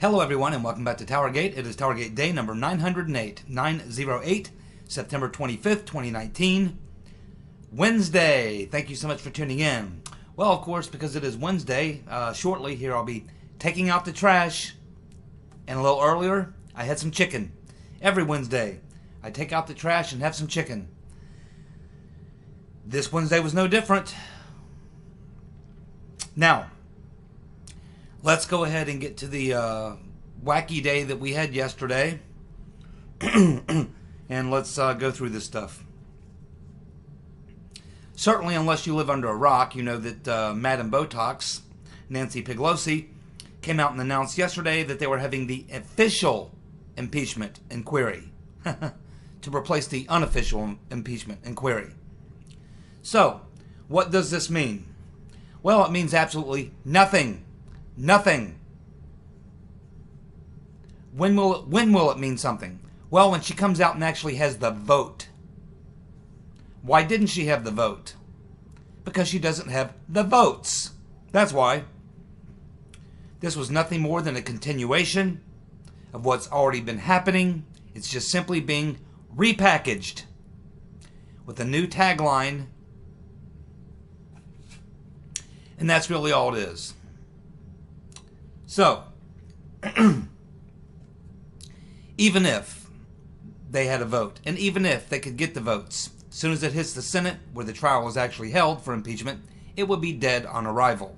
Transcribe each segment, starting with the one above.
Hello everyone and welcome back to TowerGate. It is TowerGate day number 908, September 25th, 2019, Wednesday. Thank you so much for tuning in. Well, of course, because it is Wednesday, shortly here I'll be taking out the trash. And a little earlier, I had some chicken. Every Wednesday, I take out the trash and have some chicken. This Wednesday was no different. Now, let's go ahead and get to the wacky day that we had yesterday. And let's go through this stuff. Certainly, unless you live under a rock, you know that Madam Botox, Nancy Pelosi, came out and announced yesterday that they were having the official impeachment inquiry to replace the unofficial impeachment inquiry. So, what does this mean? Well, it means absolutely nothing. Nothing. When will it mean something? Well, when she comes out and actually has the vote. Why didn't she have the vote? Because she doesn't have the votes. That's why. This was nothing more than a continuation of what's already been happening. It's just simply being repackaged with a new tagline. And that's really all it is. So, even if they had a vote, and even if they could get the votes, as soon as it hits the Senate, where the trial is actually held for impeachment, it would be dead on arrival.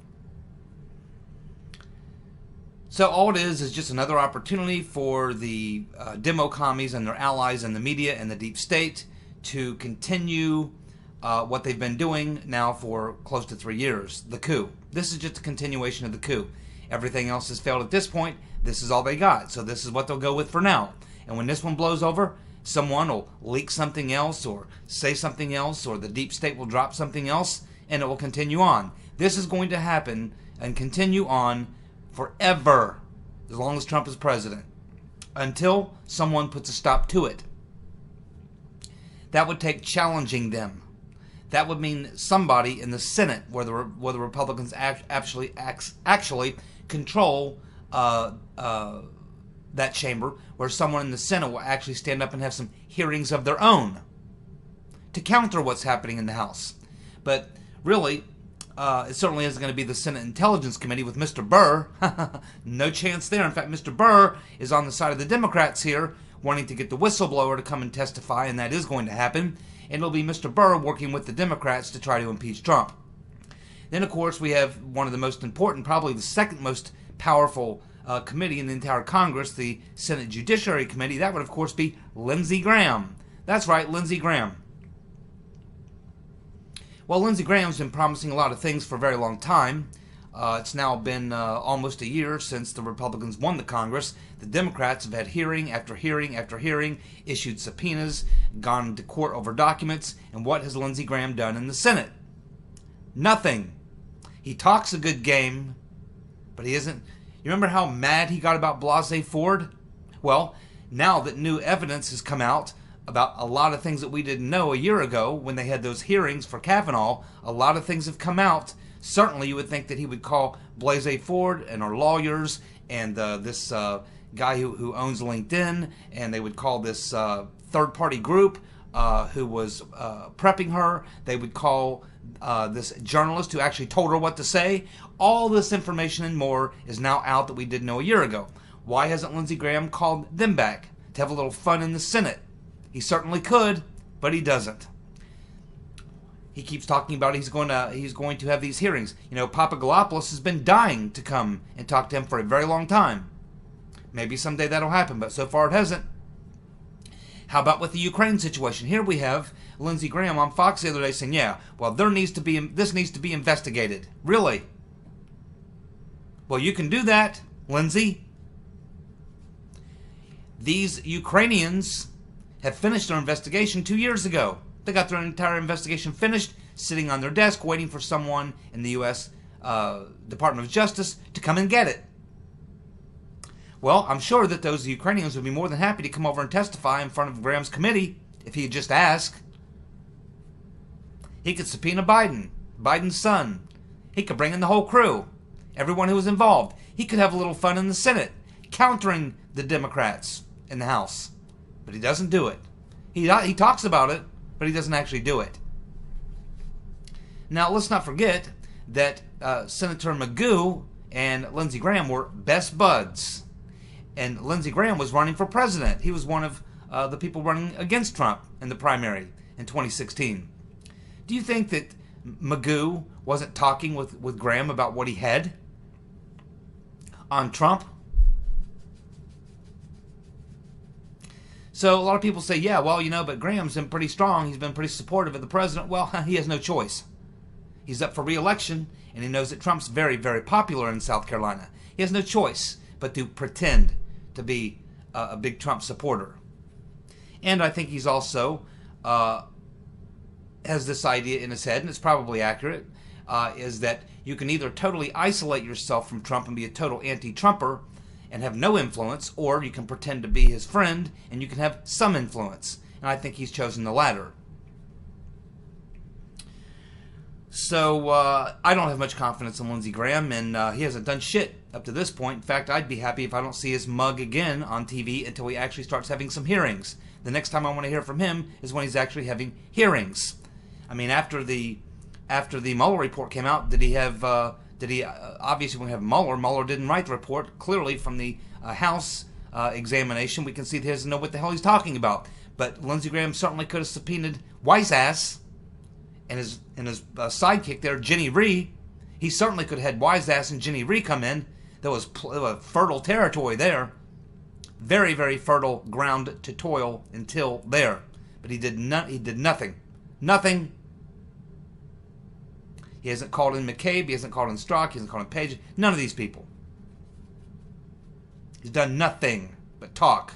So all it is just another opportunity for the demo commies and their allies in the media and the deep state to continue what they've been doing now for close to 3 years, the coup. This is just a continuation of the coup. Everything else has failed at this point. This is all they got. So this is what they'll go with for now. And when this one blows over, someone will leak something else or say something else, or the deep state will drop something else, and it will continue on. This is going to happen and continue on forever, as long as Trump is president, until someone puts a stop to it. That would take challenging them. That would mean somebody in the Senate, where the Republicans actually control that chamber, where someone in the Senate will actually stand up and have some hearings of their own to counter what's happening in the House. But really, it certainly isn't going to be the Senate Intelligence Committee with Mr. Burr. No chance there. In fact, Mr. Burr is on the side of the Democrats here, wanting to get the whistleblower to come and testify, and that is going to happen. And it'll be Mr. Burr working with the Democrats to try to impeach Trump. Then, of course, we have one of the most important, probably the second most powerful committee in the entire Congress, the Senate Judiciary Committee. That would, of course, be Lindsey Graham. That's right, Lindsey Graham. Well, Lindsey Graham's been promising a lot of things for a very long time. It's now been almost a year since the Republicans won the Congress. The Democrats have had hearing after hearing after hearing, issued subpoenas, gone to court over documents, and what has Lindsey Graham done in the Senate? Nothing. He talks a good game, but he isn't. You remember how mad he got about Blasey Ford? Well, now that new evidence has come out about a lot of things that we didn't know a year ago when they had those hearings for Kavanaugh, a lot of things have come out. Certainly you would think that he would call Blasey Ford and our lawyers and this guy who owns LinkedIn, and they would call this third-party group who was prepping her. They would call this journalist who actually told her what to say. All this information and more is now out that we didn't know a year ago. Why hasn't Lindsey Graham called them back to have a little fun in the Senate? He certainly could, but he doesn't. He keeps talking about he's going to have these hearings. You know, Papadopoulos has been dying to come and talk to him for a very long time. Maybe someday that'll happen, but so far it hasn't. How about with the Ukraine situation? Here we have Lindsey Graham on Fox the other day saying, yeah, well, this needs to be investigated. Really? Well, you can do that, Lindsey. These Ukrainians have finished their investigation 2 years ago. They got their entire investigation finished, sitting on their desk, waiting for someone in the U.S. Department of Justice to come and get it. Well, I'm sure that those Ukrainians would be more than happy to come over and testify in front of Graham's committee if he'd just ask. He could subpoena Biden's son. He could bring in the whole crew, everyone who was involved. He could have a little fun in the Senate. countering the Democrats in the House. But he doesn't do it. He talks about it, but he doesn't actually do it. Now, let's not forget that Senator Magoo and Lindsey Graham were best buds. And Lindsey Graham was running for president. He was one of the people running against Trump in the primary in 2016. Do you think that Magoo wasn't talking with Graham about what he had on Trump? So a lot of people say, yeah, well, but Graham's been pretty strong. He's been pretty supportive of the president. Well, he has no choice. He's up for re-election, and he knows that Trump's very, very popular in South Carolina. He has no choice but to pretend to be a big Trump supporter. And I think he's also has this idea in his head, and it's probably accurate, is that you can either totally isolate yourself from Trump and be a total anti-Trumper and have no influence, or you can pretend to be his friend and you can have some influence. And I think he's chosen the latter. So I don't have much confidence in Lindsey Graham, and he hasn't done shit up to this point. In fact, I'd be happy if I don't see his mug again on TV until he actually starts having some hearings. The next time I want to hear from him is when he's actually having hearings. I mean, after the Mueller report came out, did he obviously when we have Mueller didn't write the report. Clearly from the House examination, we can see that he doesn't know what the hell he's talking about. But Lindsey Graham certainly could have subpoenaed Weiss ass and his sidekick there, Jenny Rhee. He certainly could have had Weiss ass and Jenny Rhee come in. There was fertile territory there. Very, very fertile ground to toil until there. But he did nothing. Nothing. He hasn't called in McCabe. He hasn't called in Strzok. He hasn't called in Page. None of these people. He's done nothing but talk.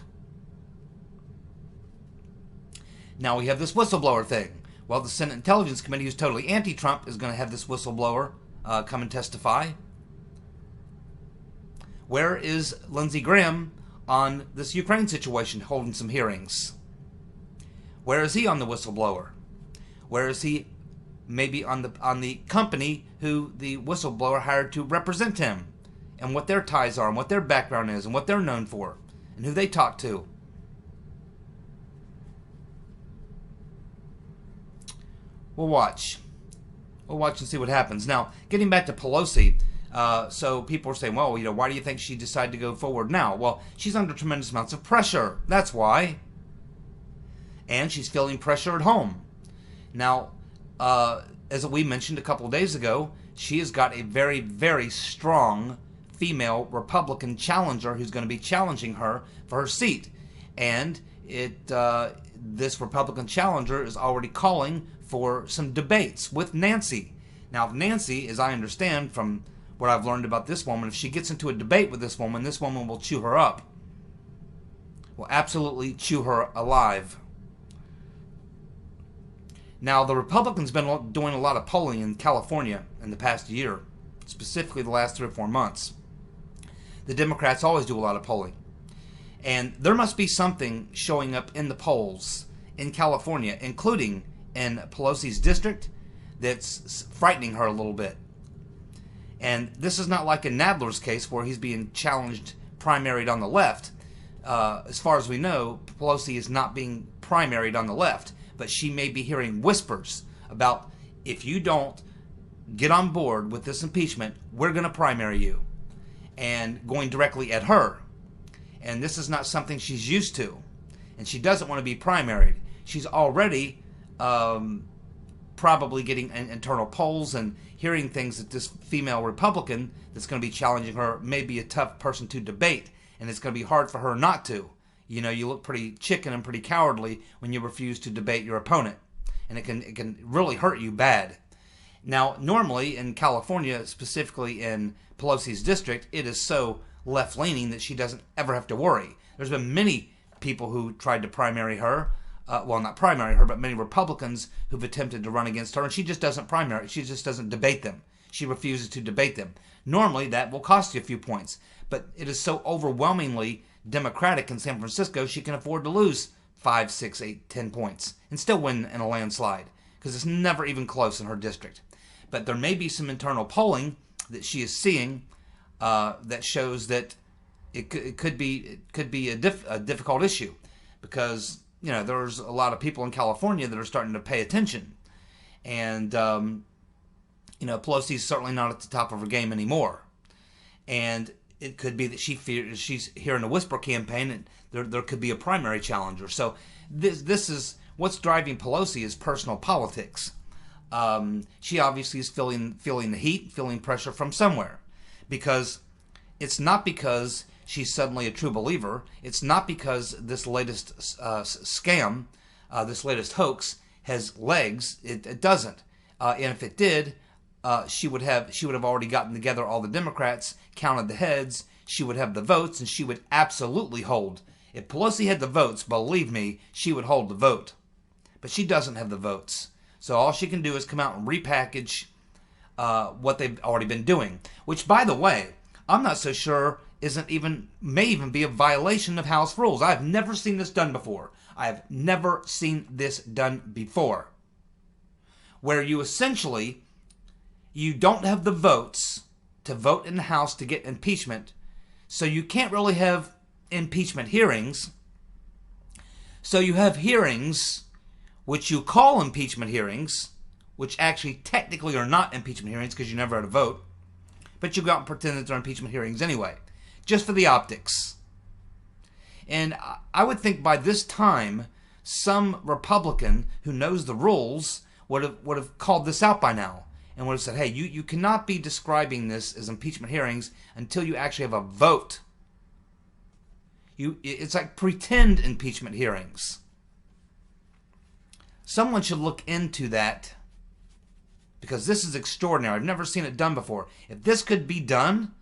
Now we have this whistleblower thing. Well, the Senate Intelligence Committee, who's totally anti-Trump, is going to have this whistleblower come and testify. Where is Lindsey Graham on this Ukraine situation, holding some hearings? Where is he on the whistleblower? Where is he maybe on the company who the whistleblower hired to represent him, and what their ties are, and what their background is, and what they're known for, and who they talk to? We'll watch. We'll watch and see what happens. Now, getting back to Pelosi, so people are saying, well, why do you think she decided to go forward now? Well, she's under tremendous amounts of pressure. That's why. And she's feeling pressure at home. Now, as we mentioned a couple of days ago, she has got a very, very strong female Republican challenger who's going to be challenging her for her seat. And this Republican challenger is already calling for some debates with Nancy. Now, if Nancy, as I understand from what I've learned about this woman, if she gets into a debate with this woman will chew her up. Will absolutely chew her alive. Now, the Republicans have been doing a lot of polling in California in the past year, specifically the last 3 or 4 months. The Democrats always do a lot of polling. And there must be something showing up in the polls in California, including in Pelosi's district, that's frightening her a little bit. And this is not like in Nadler's case where he's being challenged, primaried on the left. As far as we know, Pelosi is not being primaried on the left, but she may be hearing whispers about, if you don't get on board with this impeachment, we're going to primary you, and going directly at her. And this is not something she's used to, and she doesn't want to be primaried. She's already probably getting internal polls and hearing things that this female Republican that's going to be challenging her may be a tough person to debate, and it's going to be hard for her not to. You look pretty chicken and pretty cowardly when you refuse to debate your opponent, and it can really hurt you bad. Now, normally in California, specifically in Pelosi's district, it is so left-leaning that she doesn't ever have to worry. There's been many people who tried to primary her, well, not primary her, but many Republicans who've attempted to run against her, and she just doesn't primary. She just doesn't debate them. She refuses to debate them. Normally, that will cost you a few points, but it is so overwhelmingly Democratic in San Francisco, she can afford to lose 5, 6, 8, 10 points and still win in a landslide, because it's never even close in her district. But there may be some internal polling that she is seeing that shows that it could be a difficult issue, because there's a lot of people in California that are starting to pay attention, and Pelosi's certainly not at the top of her game anymore, and it could be that she's hearing a whisper campaign, and there could be a primary challenger. So this is what's driving Pelosi is personal politics. She obviously is feeling the heat, feeling pressure from somewhere, because it's not because she's suddenly a true believer. It's not because this latest scam, this latest hoax has legs. It doesn't. And if it did, she would have already gotten together all the Democrats, counted the heads. She would have the votes, and she would absolutely hold. If Pelosi had the votes, believe me, she would hold the vote. But she doesn't have the votes. So all she can do is come out and repackage what they've already been doing. Which, by the way, I'm not so sure may even be a violation of House rules. I've never seen this done before. I have never seen this done before. Where you don't have the votes to vote in the House to get impeachment, so you can't really have impeachment hearings. So you have hearings which you call impeachment hearings, which actually technically are not impeachment hearings because you never had a vote, but you go out and pretend that they're impeachment hearings anyway, just for the optics. And I would think by this time, some Republican who knows the rules would have called this out by now and would have said, hey, you cannot be describing this as impeachment hearings until you actually have a vote. It's like pretend impeachment hearings. Someone should look into that, because this is extraordinary. I've never seen it done before. If this could be done,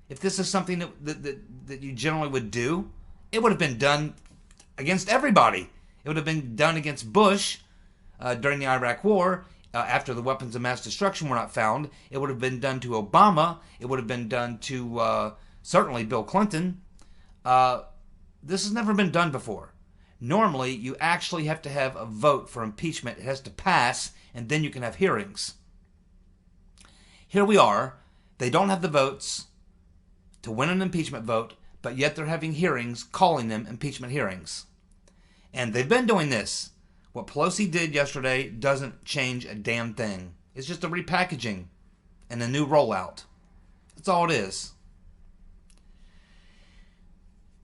if this is something that you generally would do, it would have been done against everybody. It would have been done against Bush during the Iraq War, after the weapons of mass destruction were not found. It would have been done to Obama. It would have been done to certainly Bill Clinton. This has never been done before. Normally, you actually have to have a vote for impeachment. It has to pass, and then you can have hearings. Here we are. They don't have the votes to win an impeachment vote, but yet they're having hearings, calling them impeachment hearings. And they've been doing this. What Pelosi did yesterday doesn't change a damn thing. It's just a repackaging and a new rollout. That's all it is.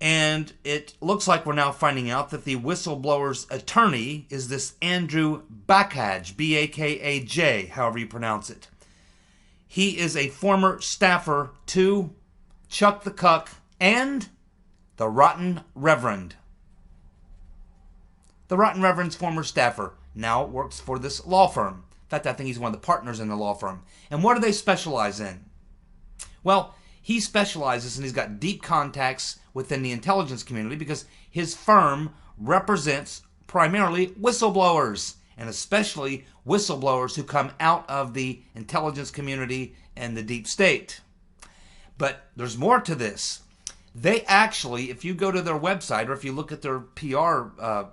And it looks like we're now finding out that the whistleblower's attorney is this Andrew Bakaj, B-A-K-A-J, however you pronounce it. He is a former staffer to Chuck the Cuck and the Rotten Reverend. The Rotten Reverend's former staffer now works for this law firm. In fact, I think he's one of the partners in the law firm. And what do they specialize in? Well, he specializes and he's got deep contacts within the intelligence community because his firm represents primarily whistleblowers, and especially whistleblowers who come out of the intelligence community and the deep state. But there's more to this. They actually, if you go to their website or if you look at their PR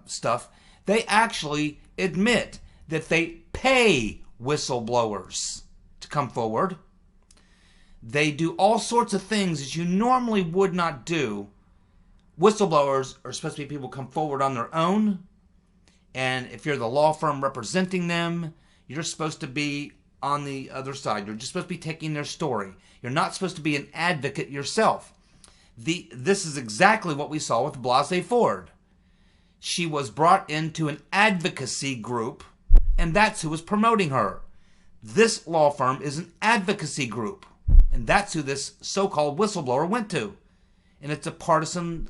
stuff, they actually admit that they pay whistleblowers to come forward. They do all sorts of things that you normally would not do. Whistleblowers are supposed to be people who come forward on their own. And if you're the law firm representing them, you're supposed to be on the other side. You're just supposed to be taking their story. You're not supposed to be an advocate yourself. This is exactly what we saw with Blasey Ford. She was brought into an advocacy group, and that's who was promoting her. This law firm is an advocacy group. And that's who this so-called whistleblower went to. And it's a partisan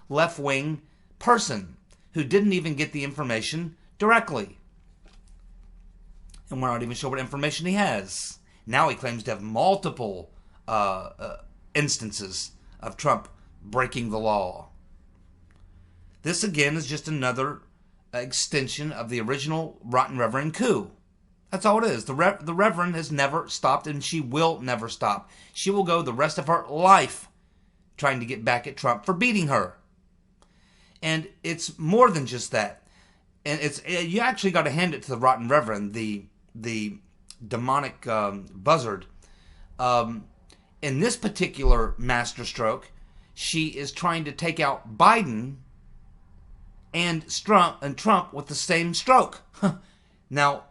left-wing person who didn't even get the information directly. And we're not even sure what information he has. Now he claims to have multiple instances of Trump breaking the law. This, again, is just another extension of the original Rotten Reverend coup. That's all it is. The Reverend has never stopped, and she will never stop. She will go the rest of her life trying to get back at Trump for beating her. And it's more than just that. And you actually got to hand it to the Rotten Reverend, the demonic buzzard. In this particular masterstroke, she is trying to take out Biden and Trump with the same stroke. Now,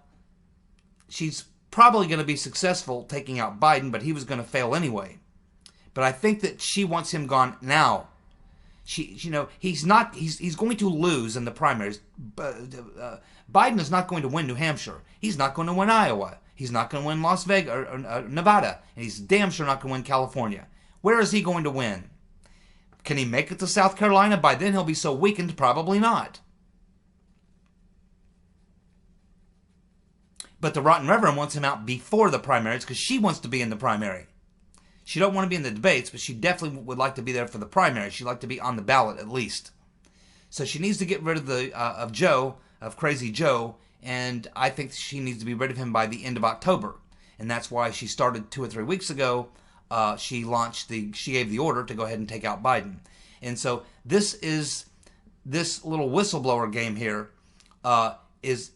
she's probably going to be successful taking out Biden, but he was going to fail anyway. But I think that she wants him gone now. He's going to lose in the primaries. Biden is not going to win New Hampshire. He's not going to win Iowa. He's not going to win Las Vegas or Nevada, and he's damn sure not going to win California. Where is he going to win? Can he make it to South Carolina? By then he'll be so weakened, probably not. But the Rotten Reverend wants him out before the primaries because she wants to be in the primary. She don't want to be in the debates, but she definitely would like to be there for the primary. She'd like to be on the ballot at least. So she needs to get rid of Crazy Joe, and I think she needs to be rid of him by the end of October. And that's why she started 2 or 3 weeks ago. She gave the order to go ahead and take out Biden. And so this little whistleblower game here is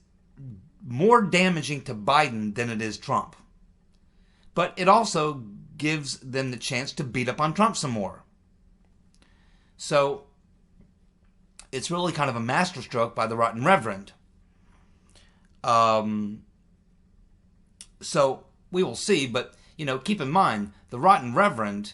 more damaging to Biden than it is Trump. But it also gives them the chance to beat up on Trump some more. So it's really kind of a masterstroke by the Rotten Reverend. So we will see, but keep in mind, the Rotten Reverend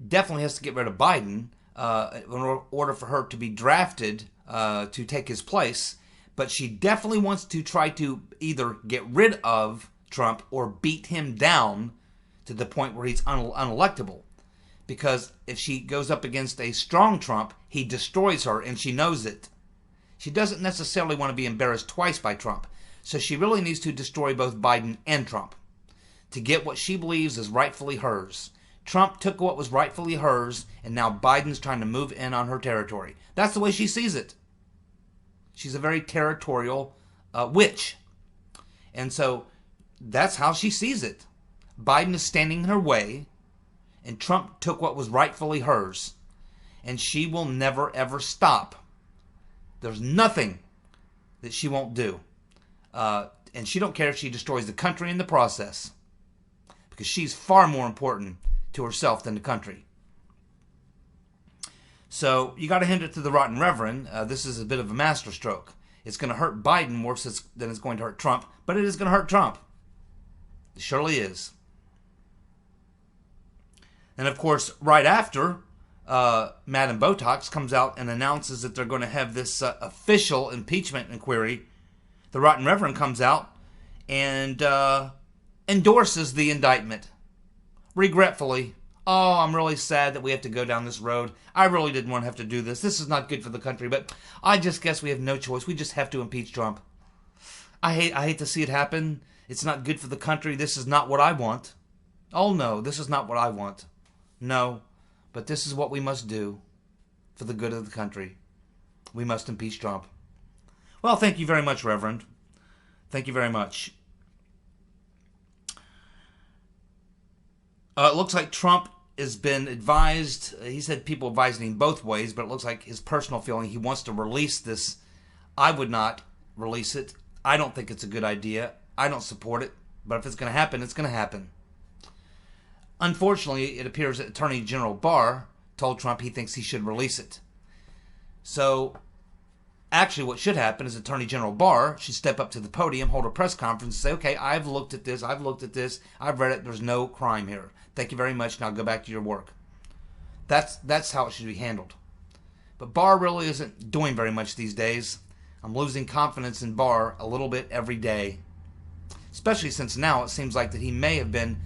definitely has to get rid of Biden in order for her to be drafted to take his place. But she definitely wants to try to either get rid of Trump or beat him down to the point where he's unelectable. Because if she goes up against a strong Trump, he destroys her, and she knows it. She doesn't necessarily want to be embarrassed twice by Trump. So she really needs to destroy both Biden and Trump to get what she believes is rightfully hers. Trump took what was rightfully hers, and now Biden's trying to move in on her territory. That's the way she sees it. She's a very territorial witch. And so that's how she sees it. Biden is standing in her way, and Trump took what was rightfully hers. And she will never, ever stop. There's nothing that she won't do. And she don't care if she destroys the country in the process. Because she's far more important to herself than the country. So you got to hand it to the Rotten Reverend. This is a bit of a masterstroke. It's going to hurt Biden worse than it's going to hurt Trump, but it is going to hurt Trump. It surely is. And of course, right after, Madam Botox comes out and announces that they're going to have this official impeachment inquiry. The Rotten Reverend comes out and endorses the indictment. Regretfully. Oh, I'm really sad that we have to go down this road. I really didn't want to have to do this. This is not good for the country, but I just guess we have no choice. We just have to impeach Trump. I hate to see it happen. It's not good for the country. This is not what I want. Oh no, this is not what I want. No, but this is what we must do for the good of the country. We must impeach Trump. Well, thank you very much, Reverend. Thank you very much. It looks like Trump has been advised. He said people advised him both ways, but it looks like his personal feeling, he wants to release this. I would not release it. I don't think it's a good idea. I don't support it. But if it's going to happen, it's going to happen. Unfortunately, it appears that Attorney General Barr told Trump he thinks he should release it. So, actually what should happen is Attorney General Barr should step up to the podium, hold a press conference, and say, okay, I've looked at this, I've read it, there's no crime here. Thank you very much, now go back to your work. That's how it should be handled. But Barr really isn't doing very much these days. I'm losing confidence in Barr a little bit every day. Especially since now it seems like that he may have been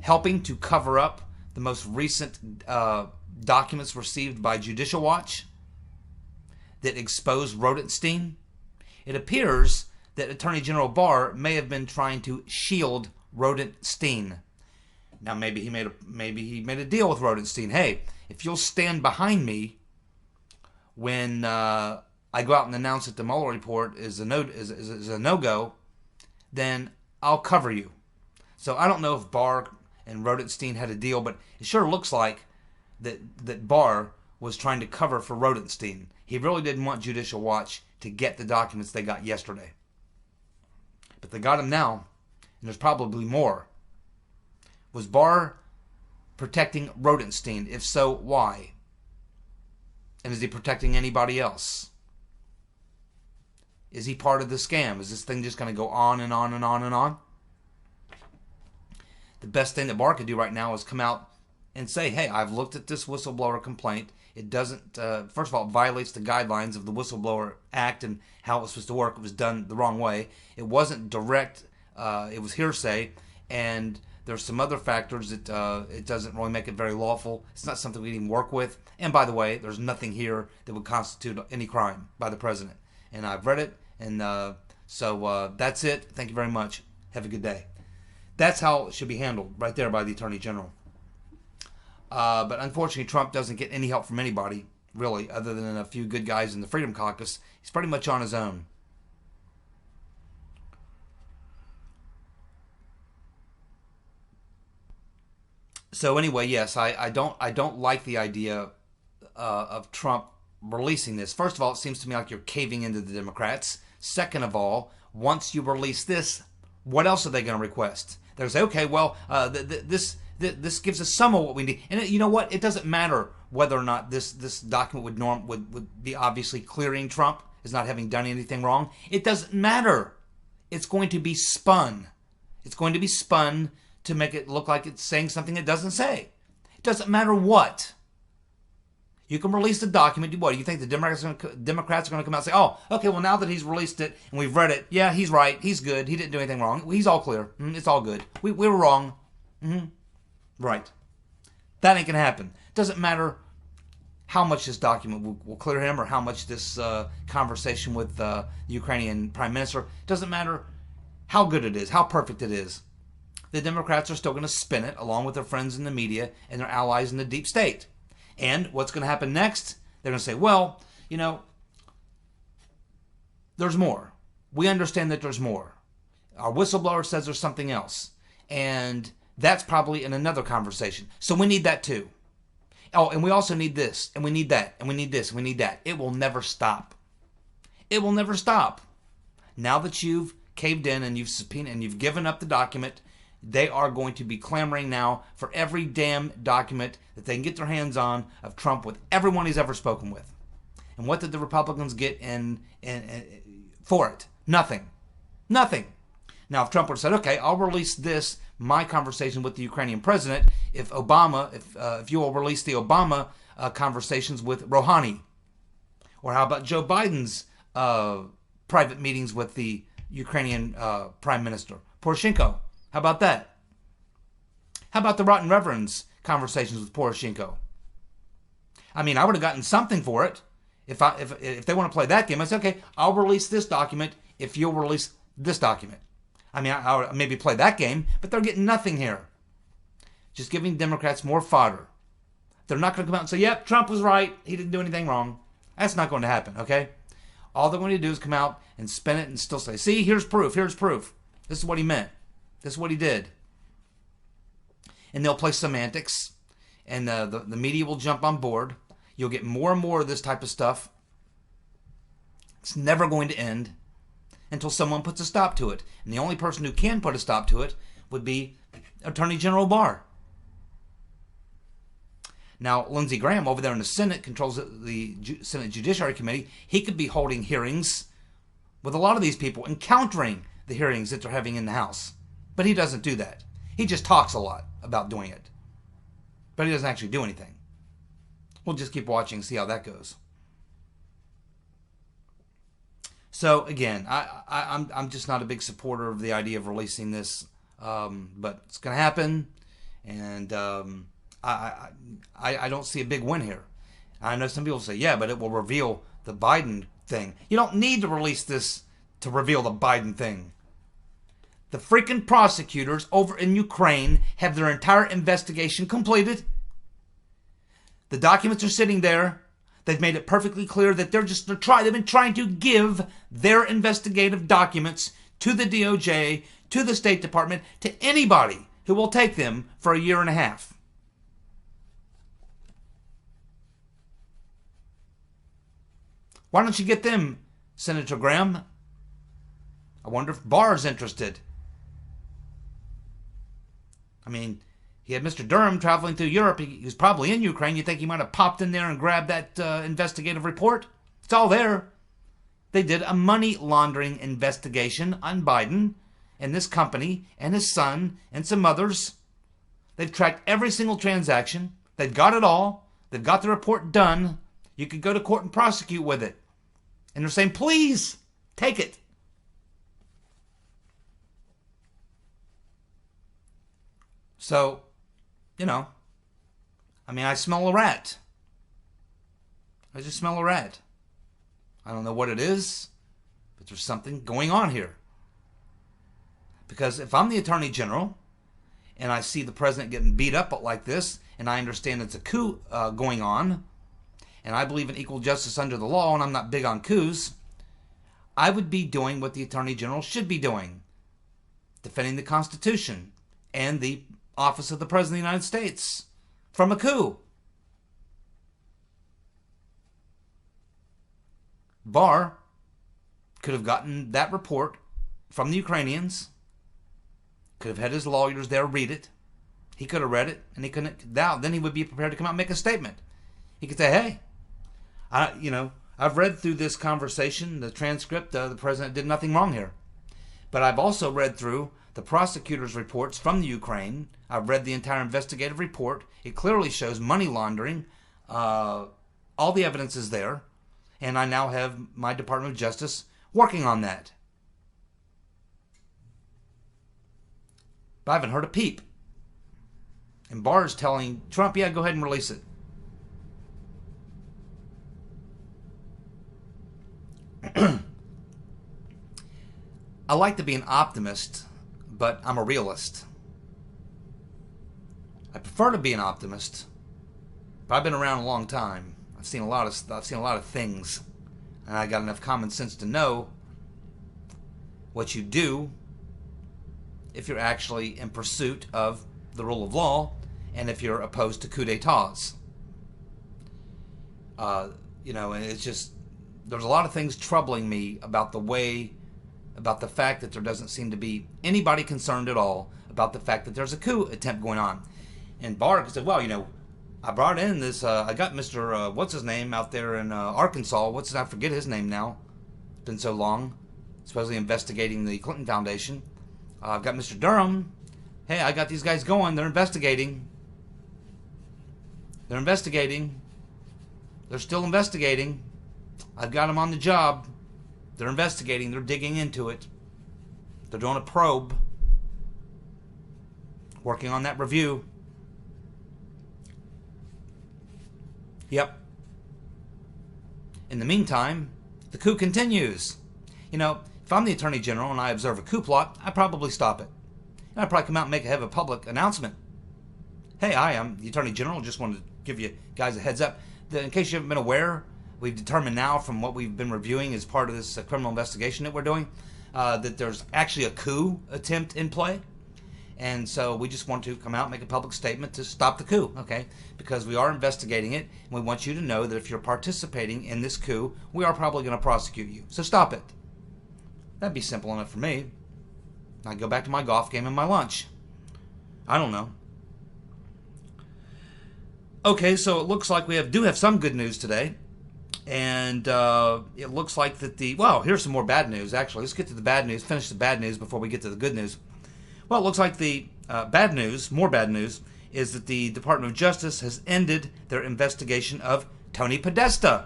helping to cover up the most recent documents received by Judicial Watch that exposed Rodenstein. It appears that Attorney General Barr may have been trying to shield Rodenstein. Now maybe he made a deal with Rodenstein. Hey, if you'll stand behind me when I go out and announce that the Mueller report is a no-go, then I'll cover you. So I don't know if Barr and Rodenstein had a deal, but it sure looks like that Barr was trying to cover for Rodenstein. He really didn't want Judicial Watch to get the documents they got yesterday. But they got them now, and there's probably more. Was Barr protecting Rodenstein? If so, why? And is he protecting anybody else? Is he part of the scam? Is this thing just going to go on and on and on and on? The best thing that Barr could do right now is come out and say, hey, I've looked at this whistleblower complaint. It doesn't, first of all, it violates the guidelines of the Whistleblower Act and how it was supposed to work. It was done the wrong way. It wasn't direct. It was hearsay. And there's some other factors that it doesn't really make it very lawful. It's not something we can even work with. And by the way, there's nothing here that would constitute any crime by the president. And I've read it. And so that's it. Thank you very much. Have a good day. That's how it should be handled right there by the Attorney General. But unfortunately, Trump doesn't get any help from anybody, really, other than a few good guys in the Freedom Caucus. He's pretty much on his own. So anyway, yes, I don't like the idea of Trump releasing this. First of all, it seems to me like you're caving into the Democrats. Second of all, once you release this, what else are they going to request? They're going to say, okay, well, this gives us some of what we need. And you know what? It doesn't matter whether or not this document would be obviously clearing Trump as not having done anything wrong. It doesn't matter. It's going to be spun. It's going to be spun to make it look like it's saying something it doesn't say. It doesn't matter what. You can release the document. What do you think the Democrats are going to come out and say, oh, okay, well, now that he's released it and we've read it, yeah, he's right. He's good. He didn't do anything wrong. He's all clear. It's all good. We were wrong. Right. That ain't going to happen. Doesn't matter how much this document will clear him or how much this conversation with the Ukrainian prime minister. Doesn't matter how good it is, how perfect it is. The Democrats are still going to spin it along with their friends in the media and their allies in the deep state. And what's going to happen next? They're going to say, well, you know, there's more. We understand that there's more. Our whistleblower says there's something else. And that's probably in another conversation. So we need that too. Oh, and we also need this, and we need that, and we need this, and we need that. It will never stop. It will never stop. Now that you've caved in and you've subpoenaed and you've given up the document, they are going to be clamoring now for every damn document that they can get their hands on of Trump with everyone he's ever spoken with. And what did the Republicans get in for it? Nothing. Nothing. Now, if Trump would have said, okay, I'll release this, my conversation with the Ukrainian president, if you will release the Obama conversations with Rouhani. Or how about Joe Biden's private meetings with the Ukrainian prime minister, Poroshenko? How about that? How about the Rotten Reverend's conversations with Poroshenko? I mean, I would have gotten something for it. If they want to play that game, I say, okay, I'll release this document if you'll release this document. I mean, I'll maybe play that game, but they're getting nothing here. Just giving Democrats more fodder. They're not going to come out and say, yep, Trump was right. He didn't do anything wrong. That's not going to happen, okay? All they're going to do is come out and spin it and still say, see, here's proof, here's proof. This is what he meant. This is what he did. And they'll play semantics, and the media will jump on board. You'll get more and more of this type of stuff. It's never going to end until someone puts a stop to it. And the only person who can put a stop to it would be Attorney General Barr. Now, Lindsey Graham over there in the Senate controls the Senate Judiciary Committee. He could be holding hearings with a lot of these people and countering the hearings that they're having in the House. But he doesn't do that. He just talks a lot about doing it. But he doesn't actually do anything. We'll just keep watching and see how that goes. So again, I'm just not a big supporter of the idea of releasing this, but it's going to happen, and I don't see a big win here. I know some people say, yeah, but it will reveal the Biden thing. You don't need to release this to reveal the Biden thing. The freaking prosecutors over in Ukraine have their entire investigation completed. The documents are sitting there. They've made it perfectly clear that they've been trying to give their investigative documents to the DOJ, to the State Department, to anybody who will take them for a year and a half. Why don't you get them, Senator Graham? I wonder if Barr's interested. I mean, He had Mr. Durham traveling through Europe. He was probably in Ukraine. You think he might have popped in there and grabbed that investigative report? It's all there. They did a money laundering investigation on Biden and this company and his son and some others. They've tracked every single transaction. They've got it all. They've got the report done. You could go to court and prosecute with it. And they're saying, please, take it. So, I smell a rat. I just smell a rat. I don't know what it is, but there's something going on here. Because if I'm the Attorney General and I see the president getting beat up like this, and I understand it's a coup going on, and I believe in equal justice under the law, and I'm not big on coups, I would be doing what the Attorney General should be doing. Defending the Constitution and the office of the President of the United States from a coup. Barr could have gotten that report from the Ukrainians, could have had his lawyers there read it. He could have read it, and he couldn't. Then he would be prepared to come out and make a statement. He could say, "Hey, I've read through this conversation, the transcript. The president did nothing wrong here, but I've also read through the prosecutor's reports from the Ukraine. I've read the entire investigative report. It clearly shows money laundering. All the evidence is there, and I now have my Department of Justice working on that." But I haven't heard a peep. And Barr's telling Trump, yeah, go ahead and release it. I like to be an optimist, but I'm a realist. I prefer to be an optimist, but I've been around a long time. I've seen a lot of things, and I got enough common sense to know what you do if you're actually in pursuit of the rule of law, and if you're opposed to coup d'etats. And it's just, there's a lot of things troubling me about the fact that there doesn't seem to be anybody concerned at all about the fact that there's a coup attempt going on. And Barr said, well, I brought in this, I got Mr. What's his name out there in Arkansas. I forget his name now. It's been so long. Supposedly investigating the Clinton Foundation. I've got Mr. Durham. Hey, I got these guys going. They're investigating. They're still investigating. I've got them on the job. They're investigating. They're digging into it. They're doing a probe. Working on that review. Yep. In the meantime, the coup continues. If I'm the Attorney General and I observe a coup plot, I'd probably stop it. And I'd probably come out and have a public announcement. Hey, I'm the Attorney General. Just wanted to give you guys a heads up. In case you haven't been aware, we've determined now from what we've been reviewing as part of this criminal investigation that we're doing, that there's actually a coup attempt in play. And so we just want to come out and make a public statement to stop the coup, okay? Because we are investigating it, and we want you to know that if you're participating in this coup, we are probably going to prosecute you. So stop it. That'd be simple enough for me. I'd go back to my golf game and my lunch. I don't know. Okay, so it looks like we do have some good news today. And it looks like that here's some more bad news, actually. Let's get to the bad news, finish the bad news before we get to the good news. Well, it looks like the bad news, more bad news, is that the Department of Justice has ended their investigation of Tony Podesta.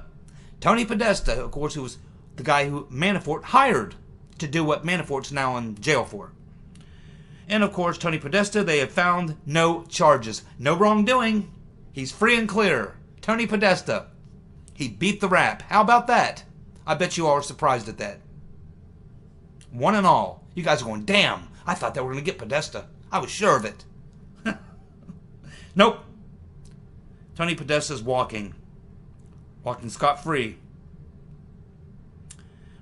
Tony Podesta, of course, who was the guy who Manafort hired to do what Manafort's now in jail for. And, of course, Tony Podesta, they have found no charges. No wrongdoing. He's free and clear. Tony Podesta. He beat the rap. How about that? I bet you all are surprised at that. One and all. You guys are going, damn, I thought they were going to get Podesta. I was sure of it. Nope. Tony Podesta's walking scot-free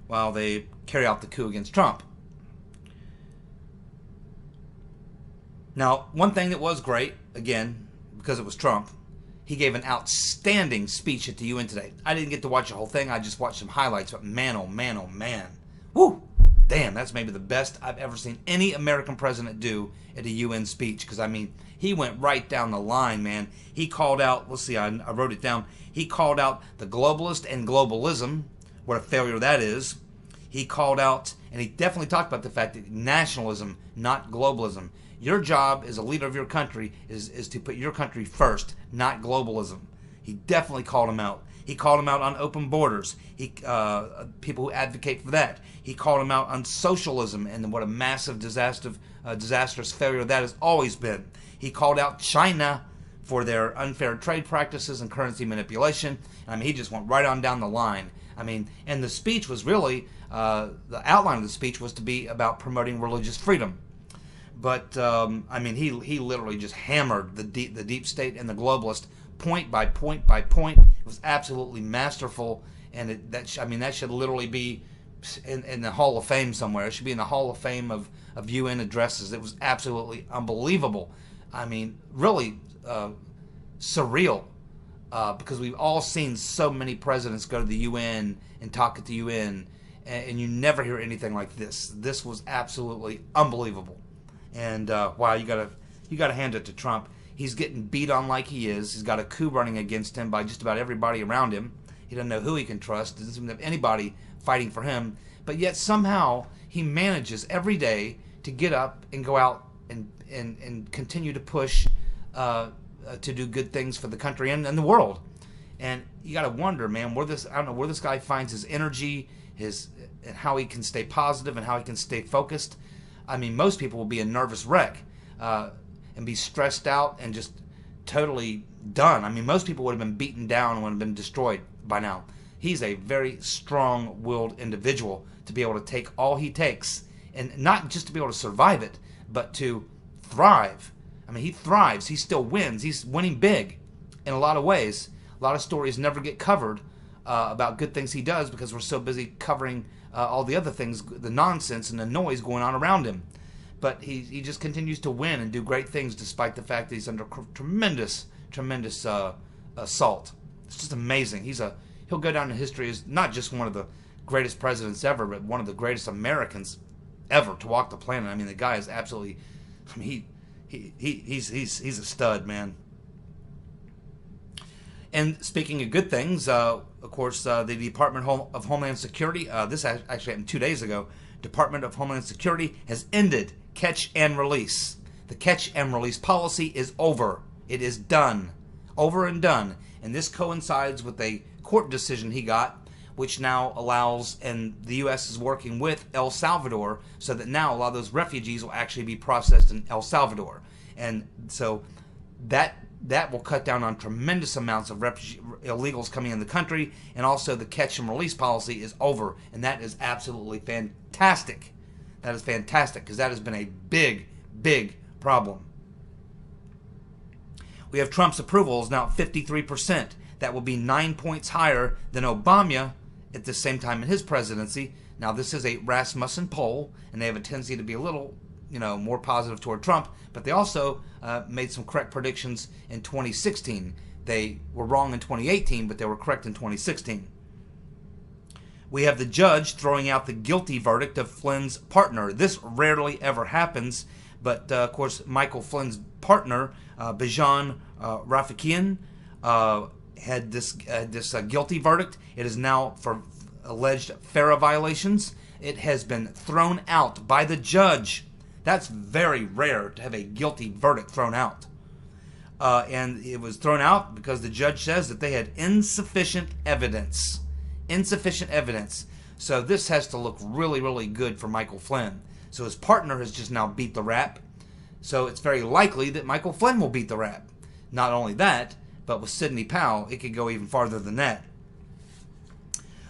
while they carry out the coup against Trump. Now, one thing that was great, again, because it was Trump, he gave an outstanding speech at the UN today. I didn't get to watch the whole thing. I just watched some highlights, but man, oh man, oh man. Woo! damn, that's maybe the best I've ever seen any American president do at a UN speech. Because, I mean, he went right down the line, man. He called out, let's see, I wrote it down. He called out the globalist and globalism, what a failure that is. He called out, and he definitely talked about the fact that nationalism, not globalism. Your job as a leader of your country is to put your country first, not globalism. He definitely called him out. He called him out on open borders. People who advocate for that. He called him out on socialism and what a massive, disastrous failure that has always been. He called out China for their unfair trade practices and currency manipulation. I mean, he just went right on down the line. I mean, and the speech was really, the outline of the speech was to be about promoting religious freedom. But, I mean, he literally just hammered the deep state and the globalist point by point by point. It was absolutely masterful, and that should literally be in the Hall of Fame somewhere. It should be in the Hall of Fame of UN addresses. It was absolutely unbelievable. I mean, really surreal, because we've all seen so many presidents go to the UN and talk at the UN, and you never hear anything like this. This was absolutely unbelievable. And wow, you gotta hand it to Trump. He's getting beat on like he is. He's got a coup running against him by just about everybody around him. He doesn't know who he can trust. Doesn't seem to have anybody fighting for him. But yet somehow he manages every day to get up and go out and continue to push to do good things for the country and the world. And you got to wonder, man, I don't know where this guy finds his energy, and how he can stay positive and how he can stay focused. I mean, most people will be a nervous wreck and be stressed out and just totally done. I mean, most people would have been beaten down and would have been destroyed by now. He's a very strong-willed individual to be able to take all he takes, and not just to be able to survive it, but to thrive. I mean, he thrives. He still wins. He's winning big in a lot of ways. A lot of stories never get covered about good things he does because we're so busy covering all the other things, the nonsense and the noise going on around him. But he just continues to win and do great things despite the fact that he's under tremendous assault. It's just amazing. He'll go down in history as not just one of the greatest presidents ever, but one of the greatest Americans ever to walk the planet. I mean, the guy is absolutely, I mean, he's a stud, man. And speaking of good things, of course, the Department of Homeland Security, this actually happened 2 days ago, Department of Homeland Security has ended catch and release. The catch and release policy is over. It is done. Over and done. And this coincides with a court decision he got, which now allows, and the U.S. is working with El Salvador, so that now a lot of those refugees will actually be processed in El Salvador. And so that will cut down on tremendous amounts of illegals coming in the country, and also the catch and release policy is over, and that is absolutely fantastic. That is fantastic, because that has been a big, big problem. We have Trump's approval is now at 53%. That will be 9 points higher than Obama at the same time in his presidency. Now, this is a Rasmussen poll, and they have a tendency to be a little, more positive toward Trump, but they also made some correct predictions in 2016. They were wrong in 2018, but they were correct in 2016. We have the judge throwing out the guilty verdict of Flynn's partner. This rarely ever happens, but of course, Michael Flynn's partner, Bijan Rafikian, had this guilty verdict. It is now for alleged FARA violations. It has been thrown out by the judge. That's very rare to have a guilty verdict thrown out. And it was thrown out because the judge says that they had insufficient evidence. Insufficient evidence. So this has to look really, really good for Michael Flynn. So his partner has just now beat the rap. So it's very likely that Michael Flynn will beat the rap. Not only that, but with Sidney Powell, it could go even farther than that.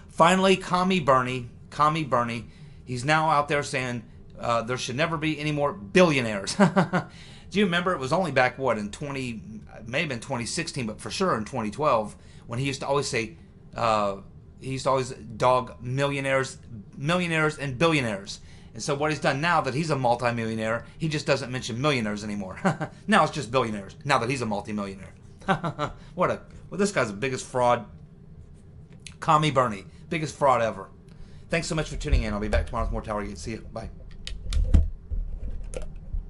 Finally, Commie Bernie, he's now out there saying there should never be any more billionaires. Do you remember it was only back, in may have been 2016, but for sure in 2012, when he used to always say, he used to always dog millionaires and billionaires. And so what he's done now that he's a multimillionaire, he just doesn't mention millionaires anymore. Now it's just billionaires, now that he's a multimillionaire. This guy's the biggest fraud. Commie Bernie, biggest fraud ever. Thanks so much for tuning in. I'll be back tomorrow with more TowerGate. See you. Bye.